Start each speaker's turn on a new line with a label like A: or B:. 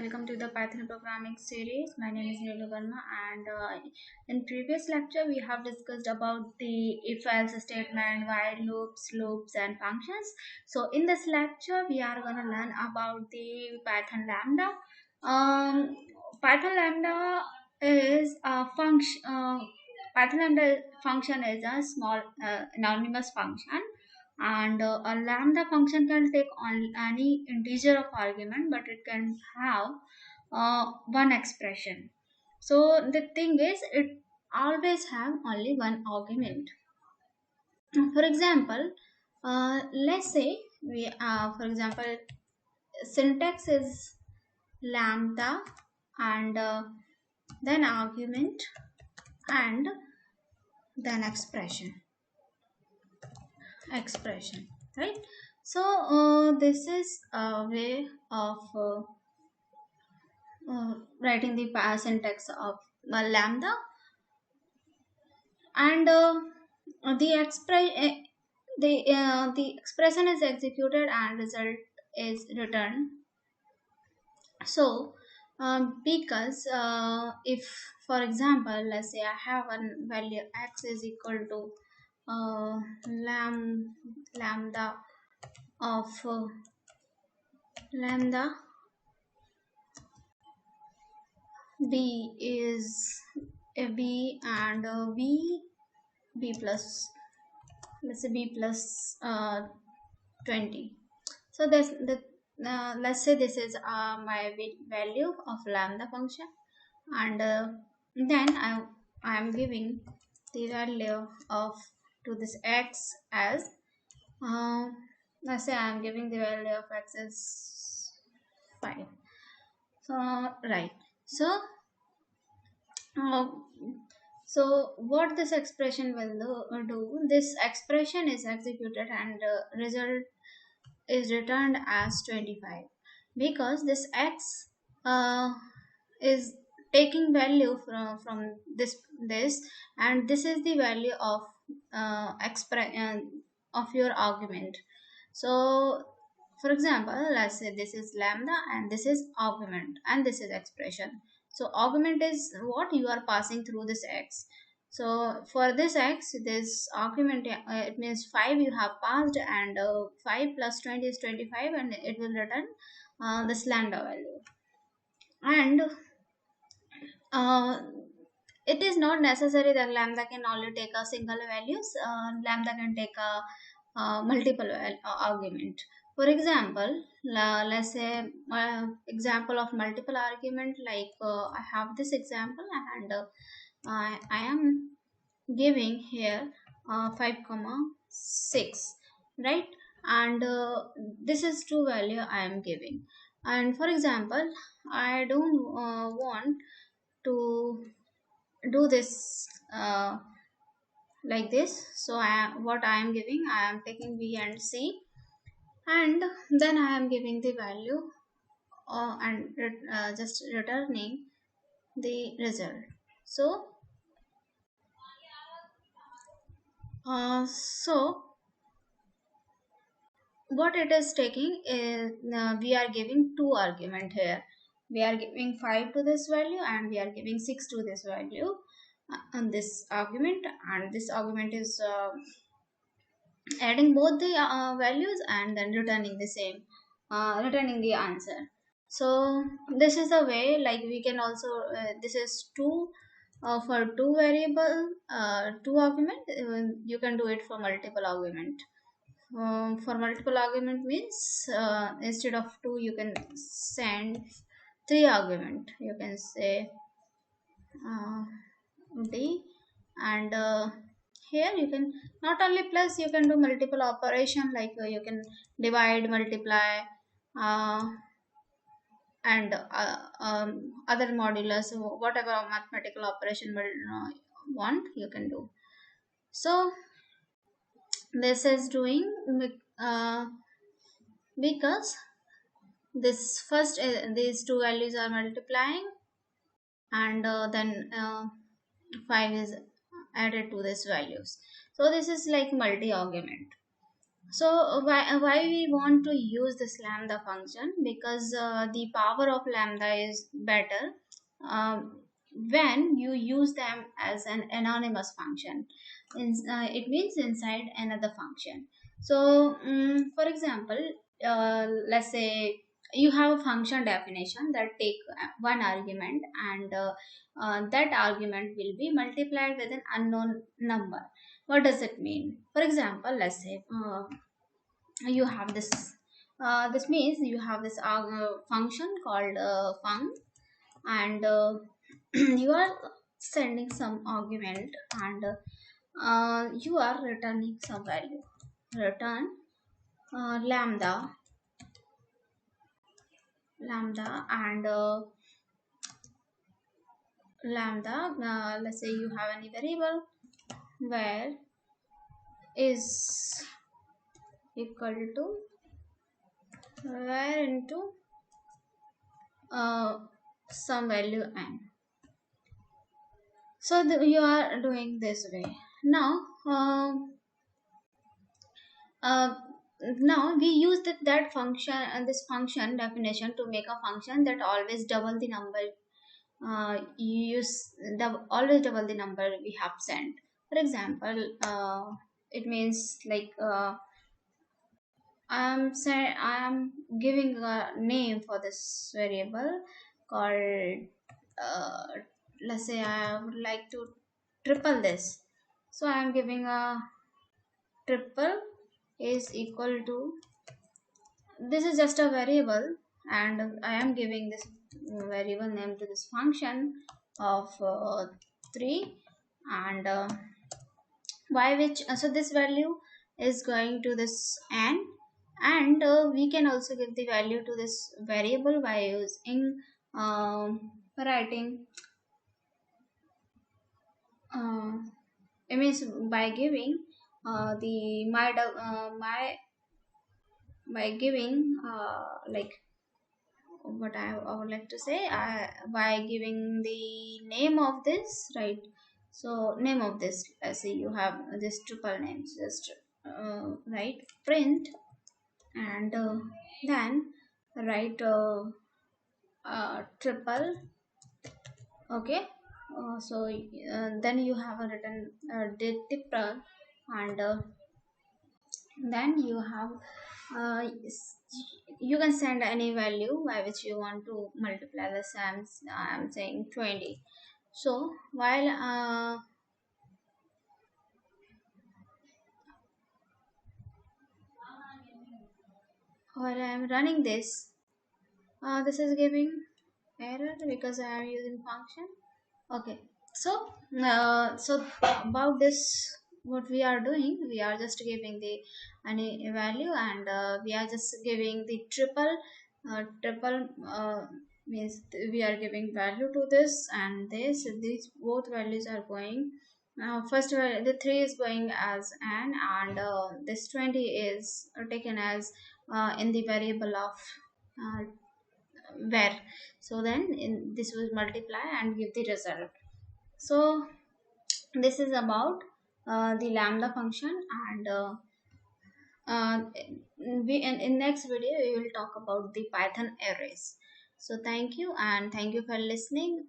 A: welcome to the Python programming series. My name is Neelu Verma, and in previous lecture we have discussed about the if-else statement, while loops and functions. So in this lecture we are going to learn about the Python Lambda. Python Lambda is a function. Python Lambda function is a small anonymous function, and a lambda function can take on any integer of argument, but it can have one expression. So the thing is, it always have only one argument. For example, let's say we for example, syntax is lambda and then argument and then expression, right? So this is a way of writing the syntax of lambda, and the expression is executed and result is returned. So because if, for example, let's say I have a value x is equal to lambda of lambda b is a b and b plus, let's say b plus 20. So this let's say this is my value of lambda function, and then I am giving the value of to this x as let's say I am giving the value of x as 5. So right, uh, so what this expression will do, this expression is executed and result is returned as 25, because this x is taking value from this, and this is the value of of your argument. So for example, let's say this is lambda and this is argument and this is expression. So argument is what you are passing through this x. So for this x, this argument, it means 5 you have passed, and 5 plus 20 is 25, and it will return this lambda value. And it is not necessary that lambda can only take a single values. Lambda can take a multiple argument. For example, let's say example of multiple argument, like I have this example, and I am giving here 5 comma 6, right? And this is true value I am giving. And for example, I don't want to do this like this. So what I am giving, I am taking b and c, and then I am giving the value and just returning the result. So so what it is taking is, we are giving two argument here. We are giving 5 to this value and we are giving 6 to this value on this argument, and this argument is adding both the values and then returning the same, returning the answer. So this is the way, like we can also this is two for two variable, two argument. You can do it for multiple argument. For multiple argument means instead of 2 you can send 3 argument. You can say d, and here you can not only plus, you can do multiple operation, like you can divide, multiply, uh, and other modulus, whatever mathematical operation will want, you can do. So this is doing because this first these two values are multiplying, and then 5 is added to these values. So this is like multi argument. So why we want to use this lambda function? Because the power of lambda is better when you use them as an anonymous function. It means inside another function. So for example, let's say you have a function definition that take one argument, and that argument will be multiplied with an unknown number. What does it mean? For example, let's say you have this this means you have this function called func, and you are sending some argument, and you are returning some value. Return lambda, and lambda, let's say you have any variable where is equal to where into uh, some value n. So you are doing this way. Now uh, now we use that function and this function definition to make a function that always double the number. You use always double the number we have sent. For example, it means like I'm giving a name for this variable called uh, let's say I would like to triple this. So I'm giving a triple is equal to, this is just a variable, and I am giving this variable name to this function of 3, and y, which so this value is going to this n, and we can also give the value to this variable by using writing uh, it means by giving the my by giving like what I would like to say, by giving the name of this, right? So name of this, let's say you have this triple names, just write print, and then write triple. Okay, then you have a written triple, and then you have you can send any value by which you want to multiply this. I'm saying 20. So while I'm running this, this is giving error because I am using function. Okay, so so about this, what we are doing, we are just giving the any value, and we are just giving the triple means we are giving value to this, and these both values are going, first the 3 is going as n, and this 20 is taken as in the variable of uh, where. So then this will multiply and give the result. So this is about the lambda function, and we in next video we will talk about the Python arrays. So thank you, and thank you for listening.